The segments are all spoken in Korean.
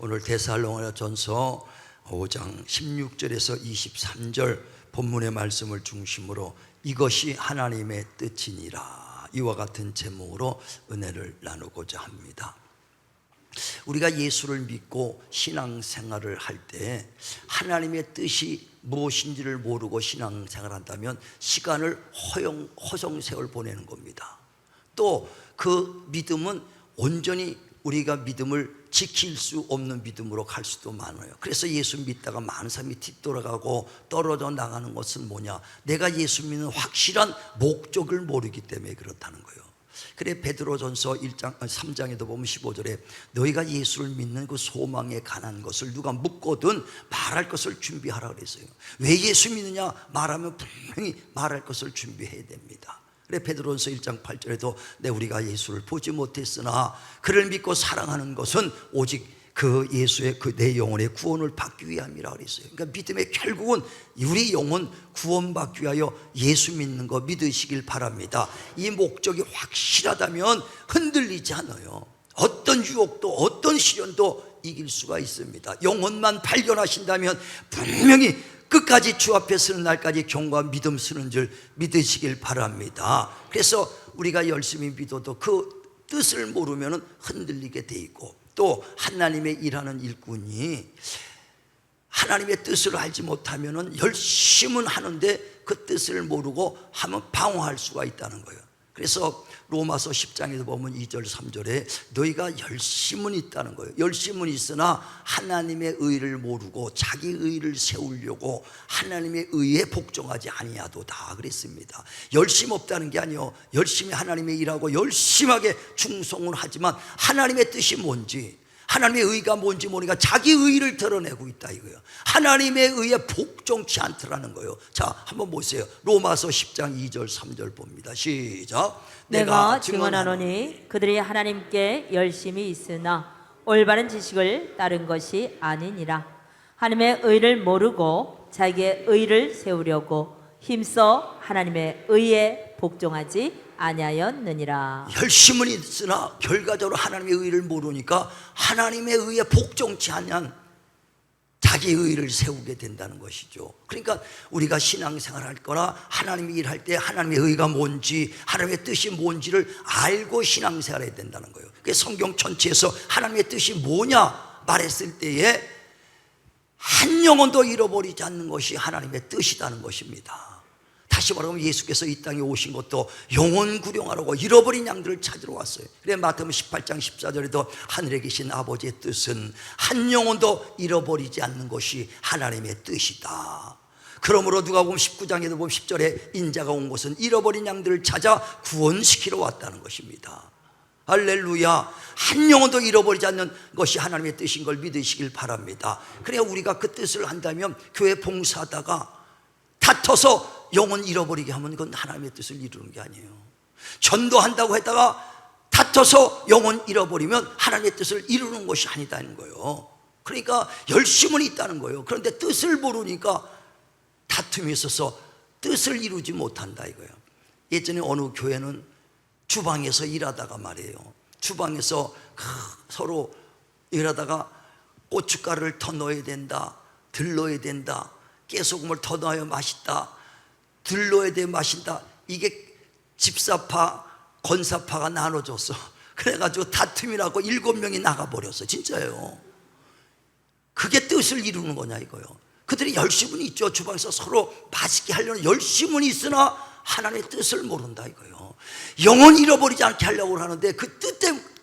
오늘 데살로니가전서 5장 16절에서 23절 본문의 말씀을 중심으로 이것이 하나님의 뜻이니라, 이와 같은 제목으로 은혜를 나누고자 합니다. 우리가 예수를 믿고 신앙생활을 할 때 하나님의 뜻이 무엇인지를 모르고 신앙생활을 한다면 시간을 허송세월 보내는 겁니다. 또 그 믿음은 온전히 우리가 믿음을 지킬 수 없는 믿음으로 갈 수도 많아요. 그래서 예수 믿다가 많은 사람이 뒤돌아가고 떨어져 나가는 것은 뭐냐? 내가 예수 믿는 확실한 목적을 모르기 때문에 그렇다는 거예요. 그래 베드로전서 3장에도 보면 15절에 너희가 예수를 믿는 그 소망에 관한 것을 누가 묻거든 말할 것을 준비하라 그랬어요. 왜 예수 믿느냐? 말하면 분명히 말할 것을 준비해야 됩니다. 그래 베드로전서 1장 8절에도 우리가 예수를 보지 못했으나 그를 믿고 사랑하는 것은 오직 그 예수의 그 내 영혼의 구원을 받기 위함이라 그랬어요. 그러니까 믿음의 결국은 우리 영혼 구원받기 위하여 예수 믿는 거 믿으시길 바랍니다. 이 목적이 확실하다면 흔들리지 않아요. 어떤 유혹도 어떤 시련도 이길 수가 있습니다. 영혼만 발견하신다면 분명히 끝까지 주 앞에 서는 날까지 경과 믿음 쓰는 줄 믿으시길 바랍니다. 그래서 우리가 열심히 믿어도 그 뜻을 모르면 흔들리게 돼 있고, 또 하나님의 일하는 일꾼이 하나님의 뜻을 알지 못하면 열심은 하는데 그 뜻을 모르고 하면 방황할 수가 있다는 거예요. 그래서 로마서 10장에도 보면 2절 3절에 너희가 열심은 있다는 거예요. 열심은 있으나 하나님의 의를 모르고 자기 의를 세우려고 하나님의 의에 복종하지 아니하도다 그랬습니다. 열심 없다는 게 아니요, 열심히 하나님의 일하고 열심하게 충성을 하지만 하나님의 뜻이 뭔지, 하나님의 의가 뭔지 모르니까 자기 의를 드러내고 있다 이거예요. 하나님의 의에 복종치 않더라는 거예요. 자, 한번 보세요. 로마서 10장 2절 3절 봅니다. 시작. 내가 증언하노니 그들이 하나님께 열심히 있으나 올바른 지식을 따른 것이 아니니라. 하나님의 의를 모르고 자기의 의를 세우려고 힘써 하나님의 의에 복종하지 아니하였느니라. 열심은 있으나 결과적으로 하나님의 의를 모르니까 하나님의 의에 복종치 않으면 자기 의를 세우게 된다는 것이죠. 그러니까 우리가 신앙생활 할 거나 하나님의 일할 때 하나님의 의가 뭔지, 하나님의 뜻이 뭔지를 알고 신앙생활 해야 된다는 거예요. 그래서 성경 전체에서 하나님의 뜻이 뭐냐 말했을 때에 한 영혼도 잃어버리지 않는 것이 하나님의 뜻이라는 것입니다. 다시 말하면 예수께서 이 땅에 오신 것도 영혼 구령하라고 잃어버린 양들을 찾으러 왔어요. 그래 마태복음 18장 14절에도 하늘에 계신 아버지의 뜻은 한 영혼도 잃어버리지 않는 것이 하나님의 뜻이다. 그러므로 누가복음 19장에도 보면 10절에 인자가 온 것은 잃어버린 양들을 찾아 구원시키러 왔다는 것입니다. 할렐루야. 한 영혼도 잃어버리지 않는 것이 하나님의 뜻인 걸 믿으시길 바랍니다. 그래야 우리가 그 뜻을 한다면 교회 봉사하다가 다퉈서 영혼 잃어버리게 하면 그건 하나님의 뜻을 이루는 게 아니에요. 전도한다고 했다가 다퉈서 영혼 잃어버리면 하나님의 뜻을 이루는 것이 아니다는 거예요. 그러니까 열심은 있다는 거예요. 그런데 뜻을 모르니까 다툼이 있어서 뜻을 이루지 못한다 이거예요. 예전에 어느 교회는 주방에서 일하다가 말이에요, 주방에서 서로 일하다가 고춧가루를 더 넣어야 된다, 덜 넣어야 된다, 깨소금을 더 넣어야 맛있다, 덜 넣어야 돼 맛있다, 이게 집사파 건사파가 나눠졌어. 그래가지고 다툼이 나고 7명이 나가버렸어. 진짜예요. 그게 뜻을 이루는 거냐 이거요. 그들이 열심은 있죠. 주방에서 서로 맛있게 하려는 열심은 있으나 하나님의 뜻을 모른다 이거요. 영혼 잃어버리지 않게 하려고 하는데 그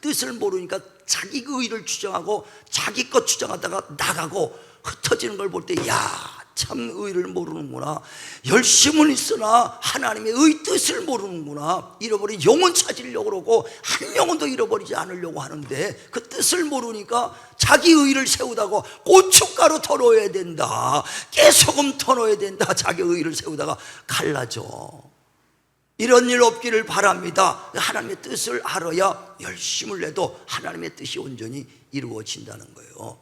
뜻을 모르니까 자기 의를 주장하고 자기 것 주장하다가 나가고 흩어지는 걸 볼 때 야, 참 의를 모르는구나. 열심은 있으나 하나님의 의 뜻을 모르는구나. 잃어버린 영혼 찾으려고 그러고 한 영혼도 잃어버리지 않으려고 하는데 그 뜻을 모르니까 자기 의를 세우다가 고춧가루 더 넣어야 된다, 깨소금 더 넣어야 된다, 자기 의를 세우다가 갈라져. 이런 일 없기를 바랍니다. 하나님의 뜻을 알아야 열심을 내도 하나님의 뜻이 온전히 이루어진다는 거예요.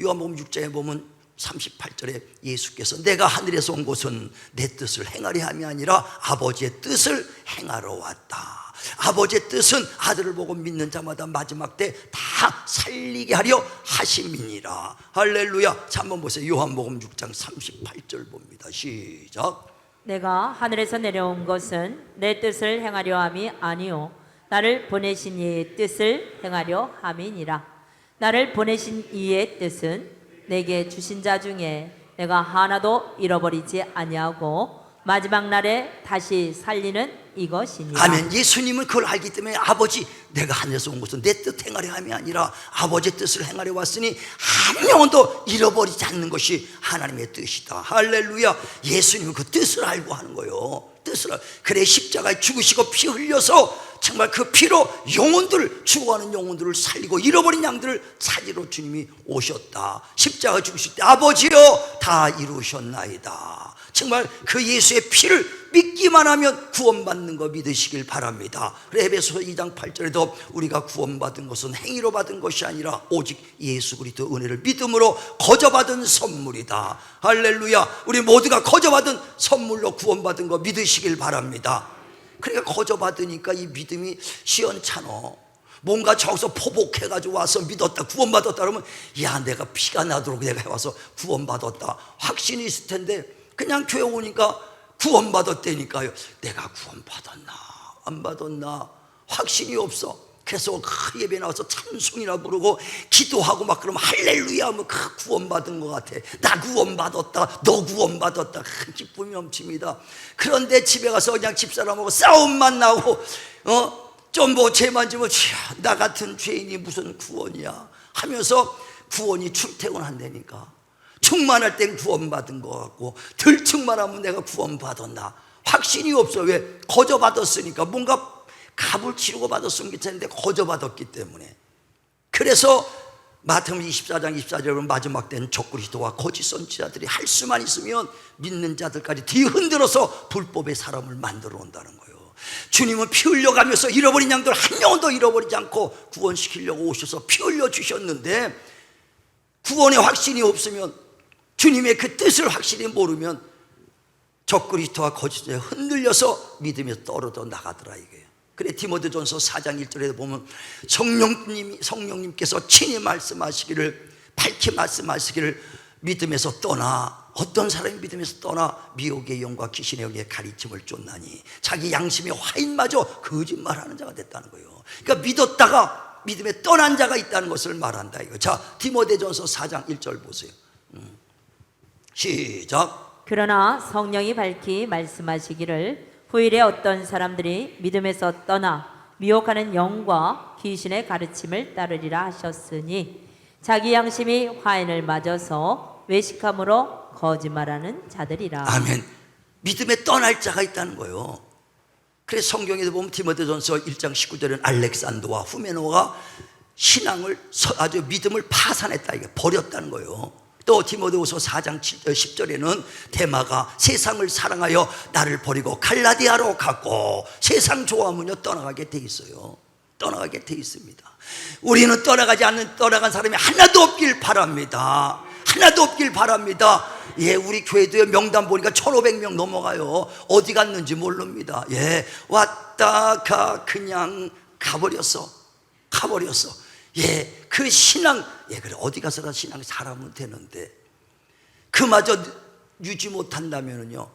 요한복음 6장에 보면 38절에 예수께서 내가 하늘에서 온 것은 내 뜻을 행하려 함이 아니라 아버지의 뜻을 행하러 왔다. 아버지의 뜻은 아들을 보고 믿는 자마다 마지막 때 다 살리게 하려 하심이니라. 할렐루야. 자, 한번 보세요. 요한복음 6장 38절 봅니다. 시작. 내가 하늘에서 내려온 것은 내 뜻을 행하려 함이 아니요 나를 보내신 이의 뜻을 행하려 함이니라. 나를 보내신 이의 뜻은 내게 주신 자 중에 내가 하나도 잃어버리지 아니하고 마지막 날에 다시 살리는 이것이니라. 아멘. 예수님은 그걸 알기 때문에 아버지, 내가 하늘에서 온 것은 내 뜻 행하려 함이 아니라 아버지의 뜻을 행하려 왔으니 한 명도 잃어버리지 않는 것이 하나님의 뜻이다. 할렐루야. 예수님은 그 뜻을 알고 하는 거예요. 뜻을 그래 십자가에 죽으시고 피 흘려서 정말 그 피로 영혼들, 죽어가는 영혼들을 살리고 잃어버린 양들을 찾으러 주님이 오셨다. 십자가 죽으실 때 아버지여 다 이루셨나이다. 정말 그 예수의 피를 믿기만 하면 구원받는 거 믿으시길 바랍니다. 그래 에베소서 2장 8절에도 우리가 구원받은 것은 행위로 받은 것이 아니라 오직 예수 그리스도 은혜를 믿음으로 거저받은 선물이다. 할렐루야. 우리 모두가 거저받은 선물로 구원받은 거 믿으시길 바랍니다. 그러니까 거저받으니까 이 믿음이 시원찮어. 뭔가 저기서 포복해가지고 와서 믿었다, 구원받았다 그러면 야, 내가 피가 나도록 내가 와서 구원받았다 확신이 있을 텐데 그냥 교회 오니까 구원받았다니까요. 내가 구원받았나 안 받았나 확신이 없어. 그래서 그 예배 나와서 찬송이나 부르고 기도하고 막 그러면 할렐루야 하면 그 구원받은 것 같아. 나 구원받았다, 너 구원받았다, 큰 기쁨이 넘칩니다. 그런데 집에 가서 그냥 집사람하고 싸움만 나고 좀 뭐 죄만 지면 나 같은 죄인이 무슨 구원이야 하면서 구원이 출퇴근한다니까. 충만할 땐 구원받은 것 같고 덜 충만하면 내가 구원받았나 확신이 없어. 왜? 거저받았으니까. 뭔가 값을 치르고 받았으면 괜찮은데 거저받았기 때문에. 그래서 마태복음 24장 24절에 보면 마지막 때는 적그리스도와 거짓 선지자들이 할 수만 있으면 믿는 자들까지 뒤흔들어서 불법의 사람을 만들어 온다는 거예요. 주님은 피 흘려가면서 잃어버린 양들 한 명도 잃어버리지 않고 구원시키려고 오셔서 피 흘려 주셨는데 구원의 확신이 없으면, 주님의 그 뜻을 확실히 모르면 적그리스도와 거짓에 흔들려서 믿음에서 떨어져 나가더라 이게. 그래 디모데전서 4장 1절에 보면 성령님께서 친히 말씀하시기를, 밝히 말씀하시기를 믿음에서 떠나, 어떤 사람이 믿음에서 떠나 미혹의 영과 귀신의 영의 가르침을 쫓나니 자기 양심의 화인마저 거짓말하는 자가 됐다는 거예요. 그러니까 믿었다가 믿음에 떠난 자가 있다는 것을 말한다 이거. 자, 디모데전서 4장 1절 보세요. 시작. 그러나 성령이 밝히 말씀하시기를 후일에 어떤 사람들이 믿음에서 떠나 미혹하는 영과 귀신의 가르침을 따르리라 하셨으니 자기 양심이 화인을 맞아서 외식함으로 거짓말하는 자들이라. 아멘. 믿음에 떠날 자가 있다는 거예요. 그래서 성경에도 보면 디모데전서 1장 19절에는 알렉산더와 후메노가 신앙을 아주 믿음을 파산했다, 이게 버렸다는 거예요. 또 디모데후서 4장 10절에는 데마가 세상을 사랑하여 나를 버리고 갈라디아로 갔고 세상 좋아하면요 떠나가게 돼 있어요. 떠나가게 돼 있습니다. 우리는 떠나간 사람이 하나도 없길 바랍니다. 하나도 없길 바랍니다. 예, 우리 교회도요 명단 보니까 1,500명 넘어가요. 어디 갔는지 모릅니다. 예, 왔다 가 그냥 가버렸어. 예, 그 신앙, 예, 그래 어디 가서라 신앙 살아면 되는데 그마저 유지 못한다면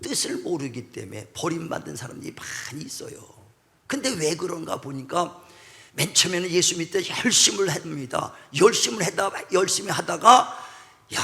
뜻을 모르기 때문에 버림받은 사람들이 많이 있어요. 근데 왜 그런가 보니까 맨 처음에는 예수 믿을 때 열심을 합니다. 열심히 하다가 야,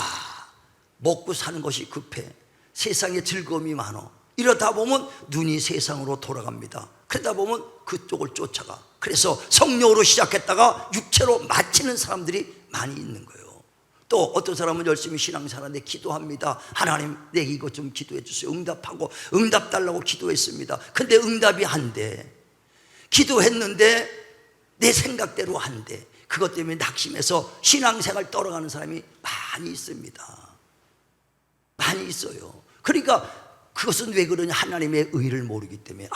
먹고 사는 것이 급해. 세상에 즐거움이 많어. 이러다 보면 눈이 세상으로 돌아갑니다. 그러다 보면 그쪽을 쫓아가. 그래서 성령으로 시작했다가 육체로 마치는 사람들이 많이 있는 거예요. 또 어떤 사람은 열심히 신앙생활하는데 기도합니다. 하나님 내게 이것 좀 기도해 주세요. 응답하고 응답 달라고 기도했습니다. 근데 응답이 안 돼. 기도했는데 내 생각대로 안 돼. 그것 때문에 낙심해서 신앙생활 떨어가는 사람이 많이 있습니다. 많이 있어요. 그러니까 그것은 왜 그러냐? 하나님의 의를 모르기 때문에.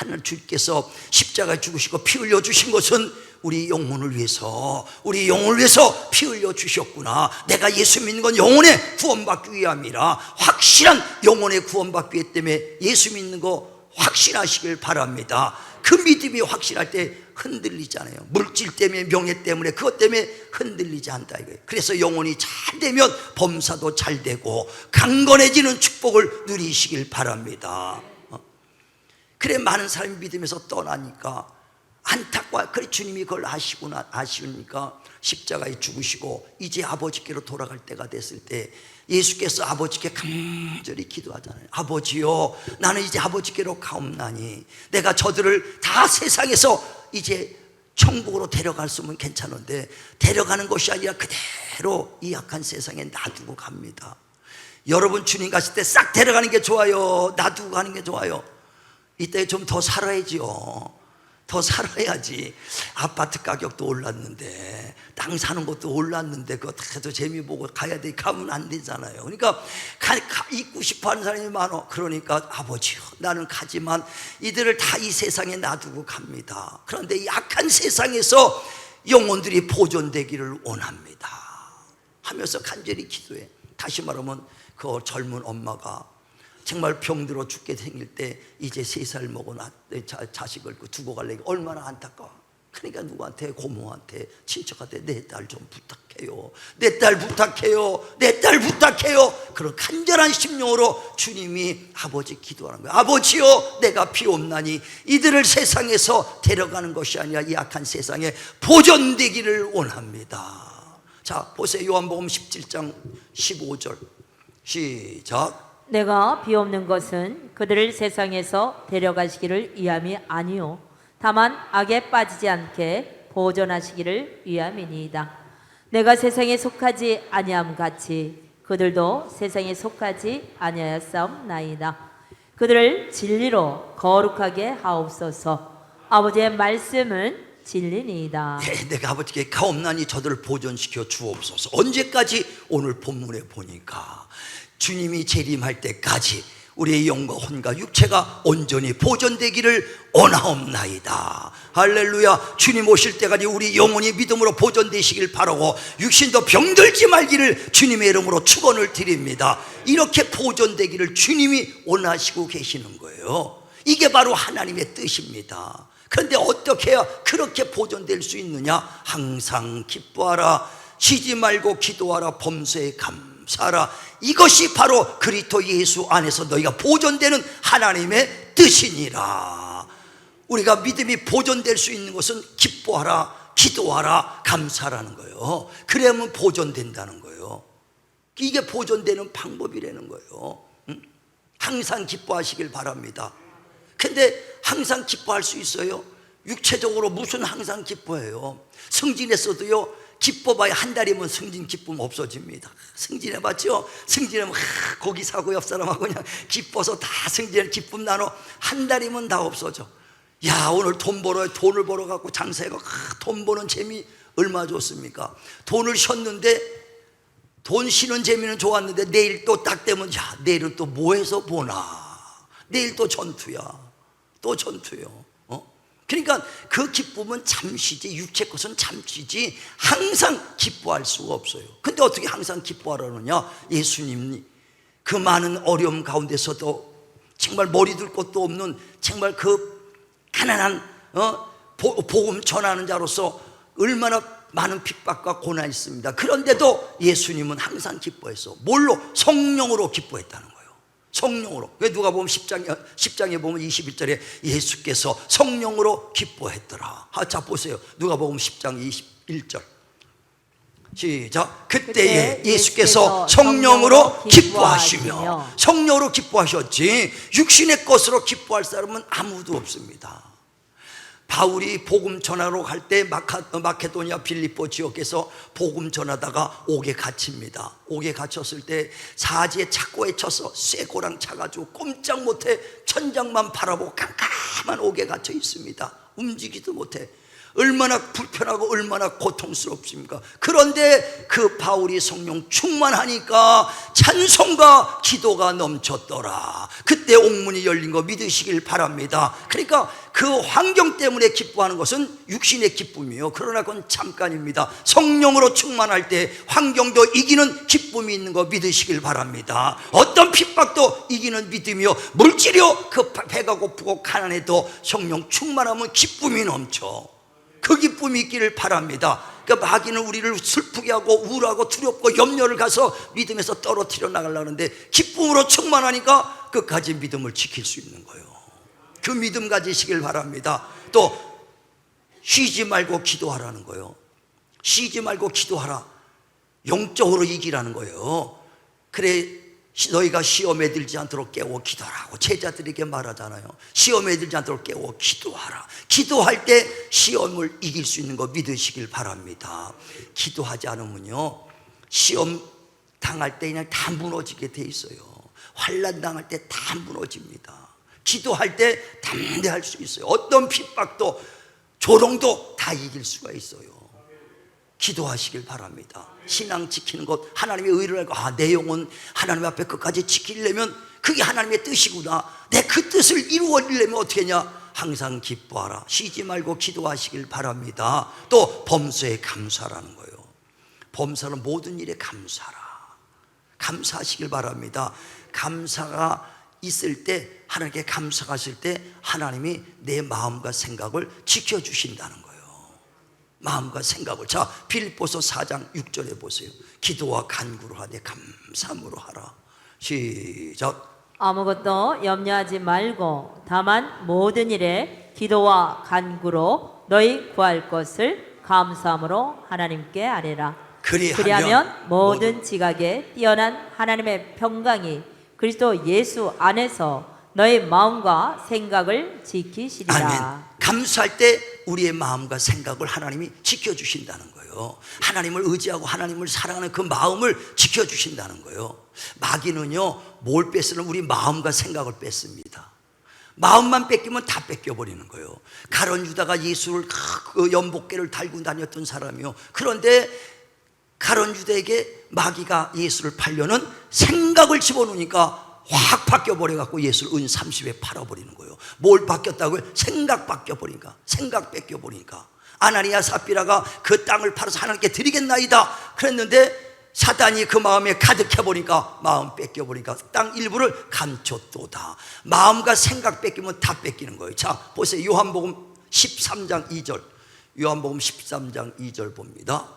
하늘 주께서 십자가에 죽으시고 피 흘려 주신 것은 우리 영혼을 위해서, 우리 영혼을 위해서 피 흘려 주셨구나. 내가 예수 믿는 건 영혼의 구원받기 위함이라. 확실한 영혼의 구원받기 위해 때문에 예수 믿는 거 확신하시길 바랍니다. 그 믿음이 확실할 때 흔들리지 않아요. 물질 때문에, 명예 때문에, 그것 때문에 흔들리지 않다 이거예요. 그래서 영혼이 잘 되면 범사도 잘 되고 강건해지는 축복을 누리시길 바랍니다. 그래 많은 사람이 믿음에서 떠나니까 안타까워. 그래 주님이 그걸 아시니까 십자가에 죽으시고 이제 아버지께로 돌아갈 때가 됐을 때 예수께서 아버지께 간절히 기도하잖아요. 아버지요, 나는 이제 아버지께로 가옵나니 내가 저들을 다 세상에서 이제 천국으로 데려갈 수 있으면 괜찮은데 데려가는 것이 아니라 그대로 이 악한 세상에 놔두고 갑니다. 여러분 주님 가실 때 싹 데려가는 게 좋아요, 놔두고 가는 게 좋아요? 이때 좀 더 살아야지요. 더 살아야지. 아파트 가격도 올랐는데, 땅 사는 것도 올랐는데, 그거 다 해도 재미 보고 가야 돼. 가면 안 되잖아요. 그러니까 있고 싶어 하는 사람이 많아. 그러니까 아버지요, 나는 가지만 이들을 다 이 세상에 놔두고 갑니다. 그런데 이 악한 세상에서 영혼들이 보존되기를 원합니다 하면서 간절히 기도해. 다시 말하면 그 젊은 엄마가 정말 병들어 죽게 생길 때 이제 3살 먹은 자식을 두고 가려고 얼마나 안타까워. 그러니까 누구한테, 고모한테, 친척한테 내 딸 좀 부탁해요, 내 딸 부탁해요, 내 딸 부탁해요. 그런 간절한 심령으로 주님이 아버지 기도하는 거예요. 아버지요, 내가 비옵나니 이들을 세상에서 데려가는 것이 아니라 이 악한 세상에 보존되기를 원합니다. 자 보세요. 요한복음 17장 15절 시작. 내가 비옵는 것은 그들을 세상에서 데려가시기를 위함이 아니요 다만 악에 빠지지 않게 보존하시기를 위함이니이다. 내가 세상에 속하지 아니함 같이 그들도 세상에 속하지 아니하였사옵나이다. 그들을 진리로 거룩하게 하옵소서. 아버지의 말씀은 진리니이다. 내가 아버지께 가옵나니 저들을 보존시켜 주옵소서. 언제까지? 오늘 본문에 보니까 주님이 재림할 때까지 우리의 영과 혼과 육체가 온전히 보존되기를 원하옵나이다. 할렐루야. 주님 오실 때까지 우리 영혼이 믿음으로 보존되시길 바라고 육신도 병들지 말기를 주님의 이름으로 축원을 드립니다. 이렇게 보존되기를 주님이 원하시고 계시는 거예요. 이게 바로 하나님의 뜻입니다. 그런데 어떻게 해야 그렇게 보존될 수 있느냐? 항상 기뻐하라, 쉬지 말고 기도하라, 범사에 감사하라. 이것이 바로 그리스도 예수 안에서 너희가 보존되는 하나님의 뜻이니라. 우리가 믿음이 보존될 수 있는 것은 기뻐하라, 기도하라, 감사라는 거예요. 그러면 보존된다는 거예요. 이게 보존되는 방법이라는 거예요. 항상 기뻐하시길 바랍니다. 근데 항상 기뻐할 수 있어요? 육체적으로 무슨 항상 기뻐해요? 승진했어도요, 기뻐봐야 한 달이면 승진 기쁨 없어집니다. 승진해봤죠? 승진하면 고기 사고 옆 사람하고 그냥 기뻐서 다 승진 기쁨 나눠. 한 달이면 다 없어져. 야, 오늘 돈을 벌어 갖고 장사해가 돈 버는 재미 얼마나 좋습니까? 돈을 쉬었는데, 돈 쉬는 재미는 좋았는데 내일 또 딱 되면 야, 내일은 또 뭐 해서 보나? 내일 또 전투야. 또 전투요. 그러니까 그 기쁨은 잠시지, 육체 것은 잠시지 항상 기뻐할 수가 없어요. 근데 어떻게 항상 기뻐하라느냐? 예수님이 그 많은 어려움 가운데서도 정말 머리 둘 곳도 없는 정말 그 가난한 복음 전하는 자로서 얼마나 많은 핍박과 고난이 있습니다. 그런데도 예수님은 항상 기뻐했어. 뭘로? 성령으로 기뻐했다는 거예요. 성령으로. 누가 보면 10장에 보면 21절에 예수께서 성령으로 기뻐했더라. 자 보세요. 누가 보면 10장 21절 시작. 그때에 예수께서 성령으로 기뻐하시며. 성령으로 기뻐하셨지 육신의 것으로 기뻐할 사람은 아무도 없습니다. 바울이 복음 전하러 갈 때 마케도니아 빌립보 지역에서 복음 전하다가 옥에 갇힙니다. 옥에 갇혔을 때 사지에 착고에 쳐서 쇠고랑 차가지고 꼼짝 못해 천장만 바라보고 깜깜한 옥에 갇혀 있습니다. 움직이지도 못해. 얼마나 불편하고 얼마나 고통스럽습니까? 그런데 그 바울이 성령 충만하니까 찬송과 기도가 넘쳤더라. 그때 옥문이 열린 거 믿으시길 바랍니다. 그러니까 그 환경 때문에 기뻐하는 것은 육신의 기쁨이에요. 그러나 그건 잠깐입니다. 성령으로 충만할 때 환경도 이기는 기쁨이 있는 거 믿으시길 바랍니다. 어떤 핍박도 이기는 믿음이요, 물질이요, 그 배가 고프고 가난해도 성령 충만하면 기쁨이 넘쳐. 그 기쁨이 있기를 바랍니다. 그러니까 마귀는 우리를 슬프게 하고 우울하고 두렵고 염려를 가서 믿음에서 떨어뜨려 나가려는데 기쁨으로 충만하니까 끝까지 믿음을 지킬 수 있는 거예요. 그 믿음 가지시길 바랍니다. 또 쉬지 말고 기도하라는 거예요. 쉬지 말고 기도하라. 영적으로 이기라는 거예요. 그래 너희가 시험에 들지 않도록 깨워 기도하라고 제자들에게 말하잖아요. 시험에 들지 않도록 깨워 기도하라. 기도할 때 시험을 이길 수 있는 거 믿으시길 바랍니다. 기도하지 않으면요, 시험 당할 때 그냥 다 무너지게 돼 있어요. 환난 당할 때 다 무너집니다. 기도할 때 담대할 수 있어요. 어떤 핍박도 조롱도 다 이길 수가 있어요. 기도하시길 바랍니다. 신앙 지키는 것, 하나님의 의를 알고 내 영혼 하나님 앞에 끝까지 지키려면 그게 하나님의 뜻이구나. 내 그 뜻을 이루어내려면 어떻게 하냐? 항상 기뻐하라. 쉬지 말고 기도하시길 바랍니다. 또 범사에 감사라는 거예요. 범사는 모든 일에 감사라. 감사하시길 바랍니다. 감사가 있을 때, 하나님께 감사가 있을 때 하나님이 내 마음과 생각을 지켜주신다는 거예요. 마음과 생각을. 자, 빌립보서 4장 6절에 보세요. 기도와 간구를 하되 감사함으로 하라. 시작. 아무것도 염려하지 말고 다만 모든 일에 기도와 간구로 너희 구할 것을 감사함으로 하나님께 아뢰라. 그리하면 모든 지각에 뛰어난 하나님의 평강이 그리스도 예수 안에서 너의 마음과 생각을 지키시리라. 아멘. 감사할 때 우리의 마음과 생각을 하나님이 지켜주신다는 거예요. 하나님을 의지하고 하나님을 사랑하는 그 마음을 지켜주신다는 거예요. 마귀는요, 뭘 뺏으면 우리 마음과 생각을 뺏습니다. 마음만 뺏기면 다 뺏겨버리는 거예요. 가룟 유다가 예수를 그 연복계를 달고 다녔던 사람이요. 그런데 가룟 유다에게 마귀가 예수를 팔려는 생각을 집어넣으니까 확 바뀌어버려갖고 예수를 은 30에 팔아버리는 거예요. 뭘 바뀌었다고요? 생각 바뀌어버리니까, 생각 뺏겨버리니까. 아나니아 삽비라가 그 땅을 팔아서 하나님께 드리겠나이다 그랬는데 사단이 그 마음에 가득해버리니까 마음 뺏겨버리니까 땅 일부를 감췄도다. 마음과 생각 뺏기면 다 뺏기는 거예요. 자, 보세요. 요한복음 13장 2절. 요한복음 13장 2절 봅니다.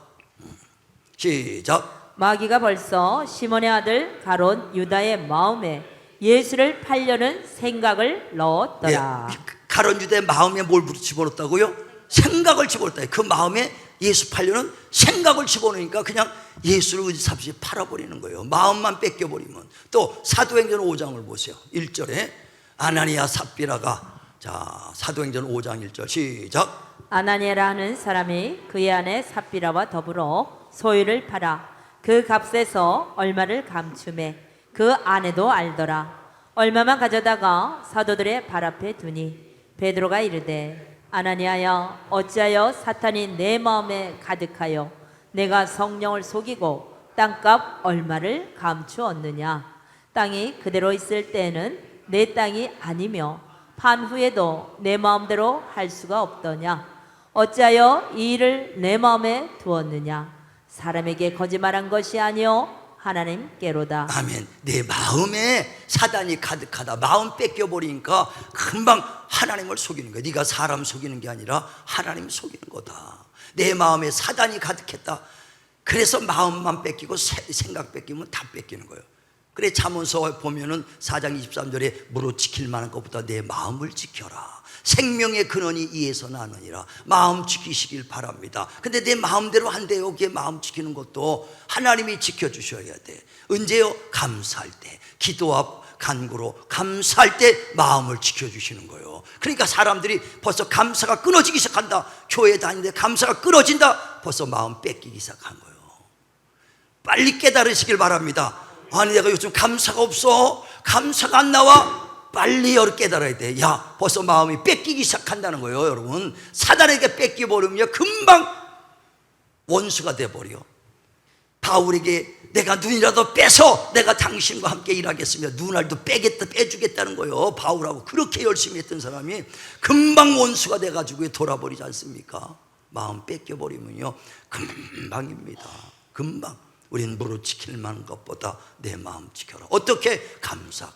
시작. 마귀가 벌써 시몬의 아들 가룟 유다의 마음에 예수를 팔려는 생각을 넣었더라. 가룟 유다의 마음에 뭘 집어넣었다고요? 생각을 집어넣었다. 그 마음에 예수 팔려는 생각을 집어넣으니까 그냥 예수를 의지삼시 팔아버리는 거예요. 마음만 뺏겨버리면. 또 사도행전 5장을 보세요. 1절에 아나니아 삽비라가, 자, 사도행전 5장 1절 시작. 아나니아라 하는 사람이 그의 아내 삽비라와 더불어 소유를 팔아 그 값에서 얼마를 감추매 그 아내도 알더라. 얼마만 가져다가 사도들의 발 앞에 두니 베드로가 이르되 아나니아야, 어찌하여 사탄이 내 마음에 가득하여 내가 성령을 속이고 땅값 얼마를 감추었느냐. 땅이 그대로 있을 때에는 내 땅이 아니며 판 후에도 내 마음대로 할 수가 없더냐. 어찌하여 이 일을 내 마음에 두었느냐. 사람에게 거짓말한 것이 아니요 하나님께로다. 아멘. 내 마음에 사단이 가득하다. 마음 뺏겨버리니까 금방 하나님을 속이는 거야. 네가 사람 속이는 게 아니라 하나님 속이는 거다. 내 마음에 사단이 가득했다. 그래서 마음만 뺏기고 생각 뺏기면 다 뺏기는 거예요. 그래 잠언서 보면은 4장 23절에 무릇 지킬 만한 것보다 내 마음을 지켜라. 생명의 근원이 이에서 나느니라. 마음 지키시길 바랍니다. 근데 내 마음대로 안 돼요. 그게 마음 지키는 것도 하나님이 지켜주셔야 돼. 언제요? 감사할 때. 기도와 간구로 감사할 때 마음을 지켜주시는 거예요. 그러니까 사람들이 벌써 감사가 끊어지기 시작한다. 교회 다니는데 감사가 끊어진다. 벌써 마음 뺏기기 시작한 거예요. 빨리 깨달으시길 바랍니다. 아니 내가 요즘 감사가 없어. 감사가 안 나와. 빨리 깨달아야 돼. 야, 벌써 마음이 뺏기기 시작한다는 거예요. 여러분, 사단에게 뺏겨버리면 금방 원수가 돼버려. 바울에게 내가 눈이라도 빼서 내가 당신과 함께 일하겠으며 눈알도 빼주겠다는 거예요. 바울하고 그렇게 열심히 했던 사람이 금방 원수가 돼가지고 돌아버리지 않습니까? 마음 뺏겨버리면요 금방입니다. 금방. 우린 무릇 지킬 만한 것보다 내 마음 지켜라. 어떻게? 감사.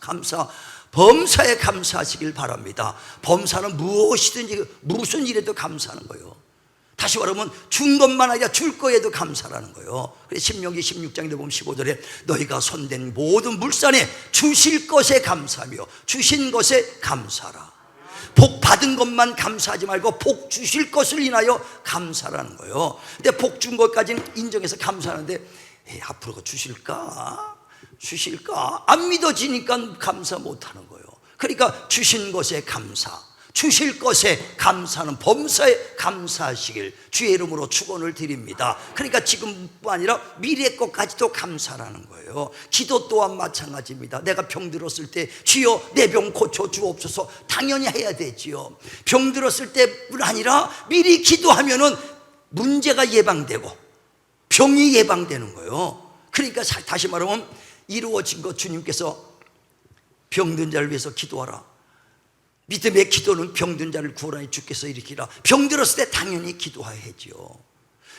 범사에 감사하시길 바랍니다. 범사는 무엇이든지 무슨 일에도 감사하는 거예요. 다시 말하면 준 것만 아니라 줄 거에도 감사라는 거예요. 그래서 신명기 16장에 보면 15절에 너희가 손댄 모든 물산에 주실 것에 감사하며 주신 것에 감사라. 복 받은 것만 감사하지 말고 복 주실 것을 인하여 감사라는 거예요. 근데 복 준 것까지는 인정해서 감사하는데 앞으로 주실까? 안 믿어지니까 감사 못하는 거예요. 그러니까 주신 것에 감사, 주실 것에 감사는 범사에 감사하시길 주의 이름으로 축원을 드립니다. 그러니까 지금뿐 아니라 미래 것까지도 감사라는 거예요. 기도 또한 마찬가지입니다. 내가 병들었을 때 주여 내 병 고쳐 주옵소서 당연히 해야 되지요. 병들었을 때뿐 아니라 미리 기도하면은 문제가 예방되고 병이 예방되는 거예요. 그러니까 다시 말하면 이루어진 것, 주님께서 병든 자를 위해서 기도하라. 믿음의 기도는 병든 자를 구원하여 주께서 일으키라. 병들었을 때 당연히 기도해야지요.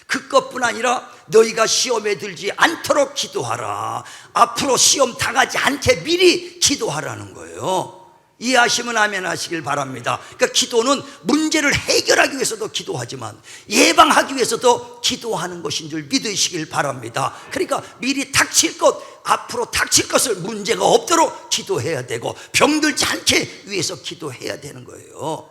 그것뿐 아니라 너희가 시험에 들지 않도록 기도하라. 앞으로 시험 당하지 않게 미리 기도하라는 거예요. 이해하시면 아멘 하시길 바랍니다. 그러니까 기도는 문제를 해결하기 위해서도 기도하지만 예방하기 위해서도 기도하는 것인 줄 믿으시길 바랍니다. 그러니까 미리 닥칠 것, 앞으로 닥칠 것을 문제가 없도록 기도해야 되고 병들지 않게 위해서 기도해야 되는 거예요.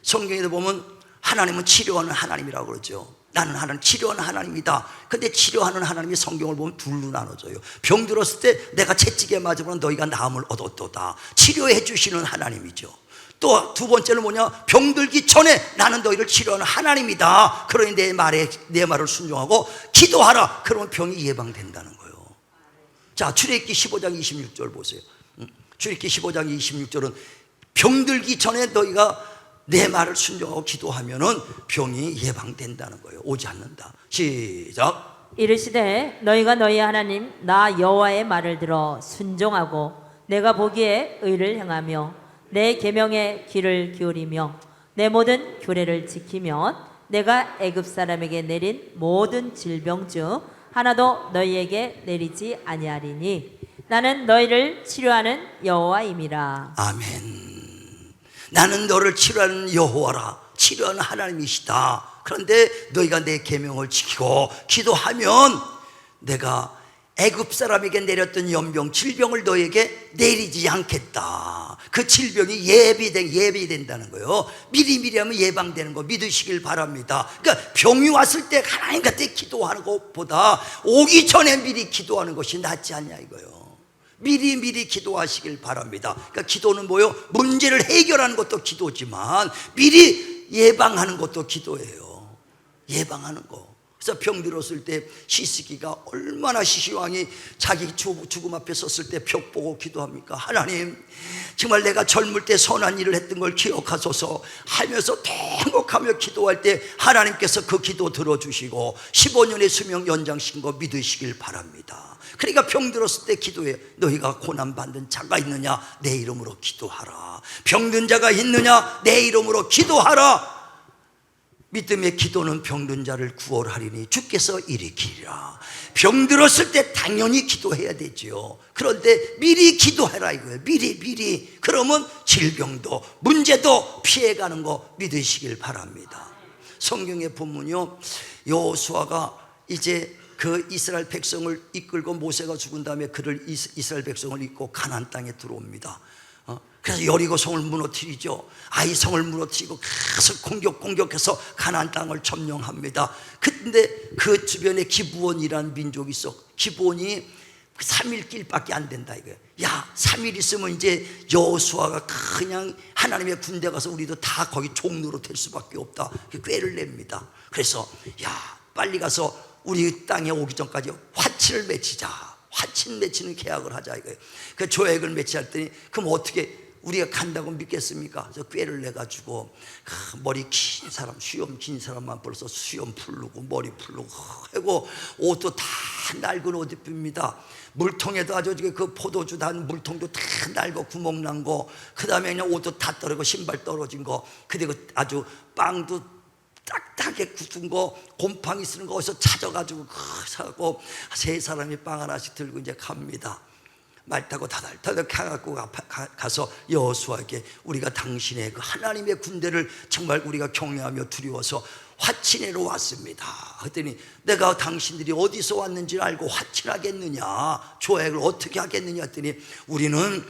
성경에도 보면 하나님은 치료하는 하나님이라고 그러죠. 나는 하나님 치료하는 하나님이다. 근데 치료하는 하나님이 성경을 보면 둘로 나눠져요. 병들었을 때 내가 채찍에 맞으면 너희가 나음을 얻었도다. 치료해 주시는 하나님이죠. 또 두 번째는 뭐냐? 병들기 전에 나는 너희를 치료하는 하나님이다. 그러니 내 말을 순종하고 기도하라. 그러면 병이 예방된다는 거예요. 자, 출애굽기 15장 26절 보세요. 출애굽기 15장 26절은 병들기 전에 너희가 내 말을 순종하고 기도하면은 병이 예방된다는 거예요. 오지 않는다. 시작. 이르시되 너희가 너희 하나님 나 여호와의 말을 들어 순종하고 내가 보기에 의를 행하며 내 계명에 귀를 기울이며 내 모든 규례를 지키면 내가 애굽 사람에게 내린 모든 질병 중 하나도 너희에게 내리지 아니하리니 나는 너희를 치료하는 여호와임이라. 아멘. 나는 너를 치료하는 여호와라. 치료하는 하나님이시다. 그런데 너희가 내 계명을 지키고 기도하면 내가 애굽 사람에게 내렸던 연병, 질병을 너에게 내리지 않겠다. 그 질병이 예비된다는 거예요. 미리 하면 예방되는 거 믿으시길 바랍니다. 그러니까 병이 왔을 때 하나님 곁에 기도하는 것보다 오기 전에 미리 기도하는 것이 낫지 않냐 이거예요. 미리 기도하시길 바랍니다. 그러니까 기도는 뭐예요? 문제를 해결하는 것도 기도지만 미리 예방하는 것도 기도예요. 예방하는 거. 그래서 병들었을 때 히스기가 얼마나 시시왕이 자기 죽음 앞에 섰을 때 벽 보고 기도합니까? 하나님, 정말 내가 젊을 때 선한 일을 했던 걸 기억하소서 하면서 행복하며 기도할 때 하나님께서 그 기도 들어주시고 15년의 수명 연장시킨 거 믿으시길 바랍니다. 그러니까 병들었을 때 기도해. 너희가 고난받는 자가 있느냐? 내 이름으로 기도하라. 병든 자가 있느냐? 내 이름으로 기도하라. 믿음의 기도는 병든 자를 구원하리니 주께서 일으키리라. 병들었을 때 당연히 기도해야 되죠. 그런데 미리 기도해라 이거예요. 미리. 그러면 질병도 문제도 피해가는 거 믿으시길 바랍니다. 성경의 본문이요, 여호수아가 이제 그 이스라엘 백성을 이끌고 모세가 죽은 다음에 그를 이스라엘 백성을 이끌고 가나안 땅에 들어옵니다. 그래서 여리고 성을 무너뜨리죠. 아이 성을 무너뜨리고 계속 공격해서 가나안 땅을 점령합니다. 근데 그 주변에 기브온이라는 민족이 있어. 기브온이 3일 길밖에 안 된다 이거예요. 야, 3일 있으면 이제 여호수아가 그냥 하나님의 군대 가서 우리도 다 거기 종로로 될 수밖에 없다. 꾀를 냅니다. 그래서 야, 빨리 가서 우리 땅에 오기 전까지 화친을 맺히자. 화친 맺히는 계약을 하자 이거예요. 그 조약을 맺히했더니 그럼 어떻게 우리가 간다고 믿겠습니까? 그래서 꾀를 내가지고 머리 긴 사람, 수염 긴 사람만 벌써 수염 풀르고 머리 풀르고 하고 옷도 다 낡은 옷 입힙니다. 물통에도 아주 그 포도주 단 물통도 다 낡고 구멍 난 거, 그 다음에 그냥 옷도 다 떨어지고 신발 떨어진 거, 그리고 아주 빵도 딱딱하게 굳은 거, 곰팡이 쓰는 거 어디서 찾아가지고 사고 세 사람이 빵 하나씩 들고 이제 갑니다. 말 타고 다달다달 가갖고 가서 여호수아에게 우리가 당신의 그 하나님의 군대를 정말 우리가 경외하며 두려워서 화친회로 왔습니다. 그랬더니 내가 당신들이 어디서 왔는지 알고 화친하겠느냐, 조약을 어떻게 하겠느냐 했더니 우리는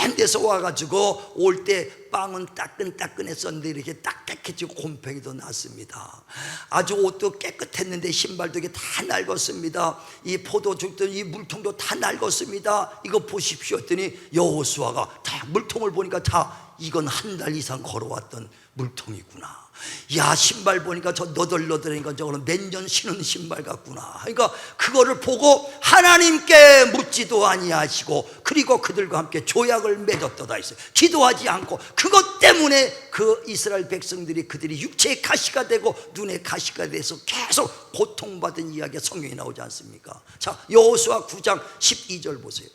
먼 데서 와가지고 올 때 빵은 따끈따끈했었는데 이렇게 딱딱해지고 곰팡이도 났습니다. 아주 옷도 깨끗했는데 신발도 이게 다 낡았습니다. 이 포도주도 이 물통도 다 낡았습니다. 이거 보십시오 했더니 여호수아가 다 물통을 보니까 다 이건 한 달 이상 걸어왔던 물통이구나. 야, 신발 보니까 저 너덜너덜하니까 저거는 몇 년 신은 신발 같구나. 그러니까 그거를 보고 하나님께 묻지도 아니하시고 그리고 그들과 함께 조약을 맺었도다 했어요. 기도하지 않고 그것 때문에 그 이스라엘 백성들이 그들이 육체의 가시가 되고 눈의 가시가 돼서 계속 고통받은 이야기가 성경에 나오지 않습니까? 자, 여호수아 9장 12절 보세요.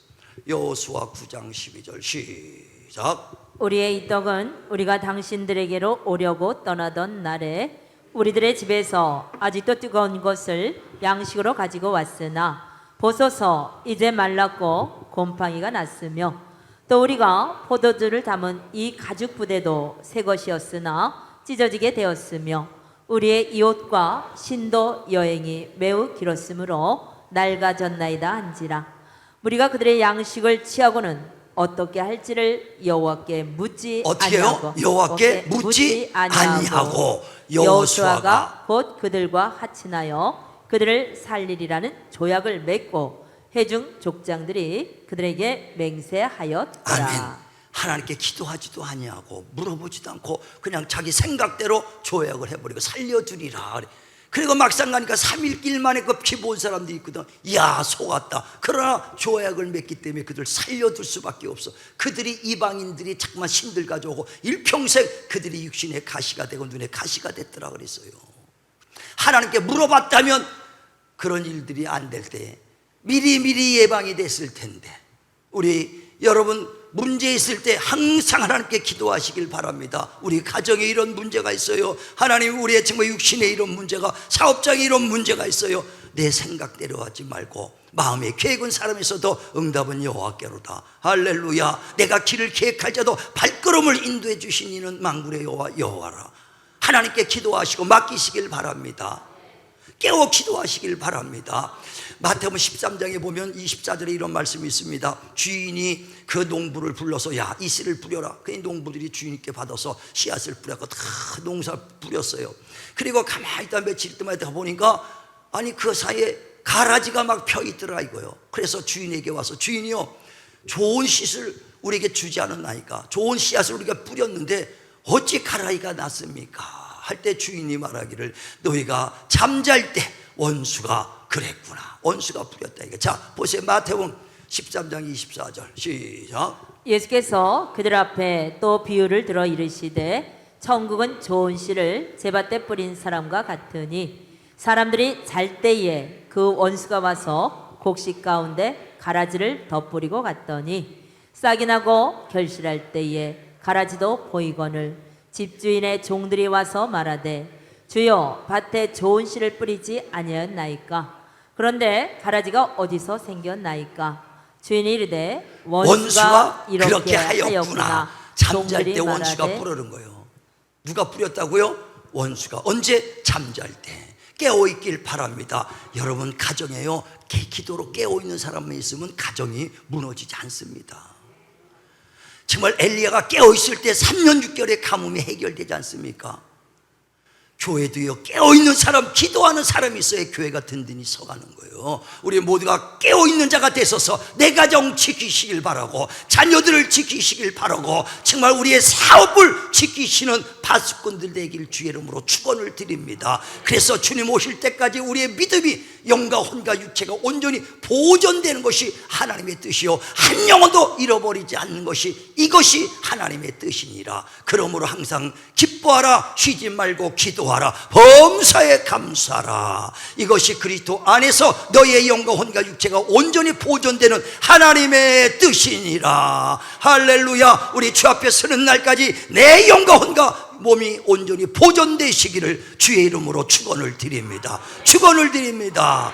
여호수아 9장 12절 시작. 우리의 이 떡은 우리가 당신들에게로 오려고 떠나던 날에 우리들의 집에서 아직도 뜨거운 것을 양식으로 가지고 왔으나 보소서 이제 말랐고 곰팡이가 났으며 또 우리가 포도주를 담은 이 가죽 부대도 새 것이었으나 찢어지게 되었으며 우리의 이 옷과 신도 여행이 매우 길었으므로 낡아졌나이다 한지라. 우리가 그들의 양식을 취하고는 어떻게 할지를 여호와께 묻지 어떻게요? 아니하고 여호와께 묻지 아니하고 여호수아가 곧 그들과 하친하여 그들을 살리리라는 조약을 맺고 회중 족장들이 그들에게 맹세하였더라. 아멘. 하나님께 기도하지도 아니하고 물어보지도 않고 그냥 자기 생각대로 조약을 해버리고 살려주리라 그래. 그리고 막상 가니까 3일 길 만에 그 피 본 사람들이 있거든. 야, 속았다. 그러나 조약을 맺기 때문에 그들 살려둘 수밖에 없어. 그들이 이방인들이 자꾸만 신들 가져오고 일평생 그들이 육신의 가시가 되고 눈의 가시가 됐더라 그랬어요. 하나님께 물어봤다면 그런 일들이 안 될 때 미리미리 예방이 됐을 텐데, 우리 여러분 문제 있을 때 항상 하나님께 기도하시길 바랍니다. 우리 가정에 이런 문제가 있어요. 하나님, 우리의 정말 육신에 이런 문제가, 사업장에 이런 문제가 있어요. 내 생각대로 하지 말고 마음에 계획은 사람이 있어도 응답은 여호와께로다. 할렐루야. 내가 길을 계획할지라도 발걸음을 인도해 주신 이는 만군의 여호와라. 하나님께 기도하시고 맡기시길 바랍니다. 깨워 기도하시길 바랍니다. 마태복음 13장에 보면 24절에 이런 말씀이 있습니다. 주인이 그 농부를 불러서 야, 이 씨를 뿌려라. 그 농부들이 주인께 받아서 씨앗을 뿌려서 다 농사 뿌렸어요. 그리고 가만히 있다 며칠 동안 있다 보니까 아니 그 사이에 가라지가 막 펴 있더라 이거요. 그래서 주인에게 와서 주인이요, 좋은 씨앗을 우리에게 주지 않았나이까? 좋은 씨앗을 우리가 뿌렸는데 어찌 가라지가 났습니까? 할 때 주인이 말하기를 너희가 잠잘 때 원수가 그랬구나. 원수가 뿌렸다 이게. 자, 보세요. 마태복음 13장 24절 시작. 예수께서 그들 앞에 또 비유를 들어 이르시되 천국은 좋은 씨를 제밭에 뿌린 사람과 같으니 사람들이 잘 때에 그 원수가 와서 곡식 가운데 가라지를 덧뿌리고 갔더니 싹이 나고 결실할 때에 가라지도 보이거늘 집주인의 종들이 와서 말하되 주여 밭에 좋은 씨를 뿌리지 아니하였나이까? 그런데 가라지가 어디서 생겼나이까? 주인이 이르되 원수가 그렇게 이렇게 하였구나. 잠잘 때 종들이 원수가 말하되 뿌리는 거예요. 누가 뿌렸다고요? 원수가. 언제? 잠잘 때. 깨어있길 바랍니다. 여러분 가정에요, 기도로 깨어있는 사람만 있으면 가정이 무너지지 않습니다. 정말 엘리야가 깨어있을 때 3년 6개월의 가뭄이 해결되지 않습니까? 교회도요, 깨어있는 사람, 기도하는 사람이 있어야 교회가 든든히 서가는 거예요. 우리 모두가 깨어있는 자가 되셔서 내 가정 지키시길 바라고, 자녀들을 지키시길 바라고, 정말 우리의 사업을 지키시는 파수꾼들 되길 주의 이름으로 축원을 드립니다. 그래서 주님 오실 때까지 우리의 믿음이 영과 혼과 육체가 온전히 보존되는 것이 하나님의 뜻이요, 한 영혼도 잃어버리지 않는 것이, 이것이 하나님의 뜻이니라. 그러므로 항상 기뻐하라, 쉬지 말고 기도하라, 범사에 감사하라. 이것이 그리스도 안에서 너의 영과 혼과 육체가 온전히 보존되는 하나님의 뜻이니라. 할렐루야. 우리 주 앞에 서는 날까지 내 영과 혼과 몸이 온전히 보존되시기를 주의 이름으로 축원을 드립니다. 축원을 드립니다.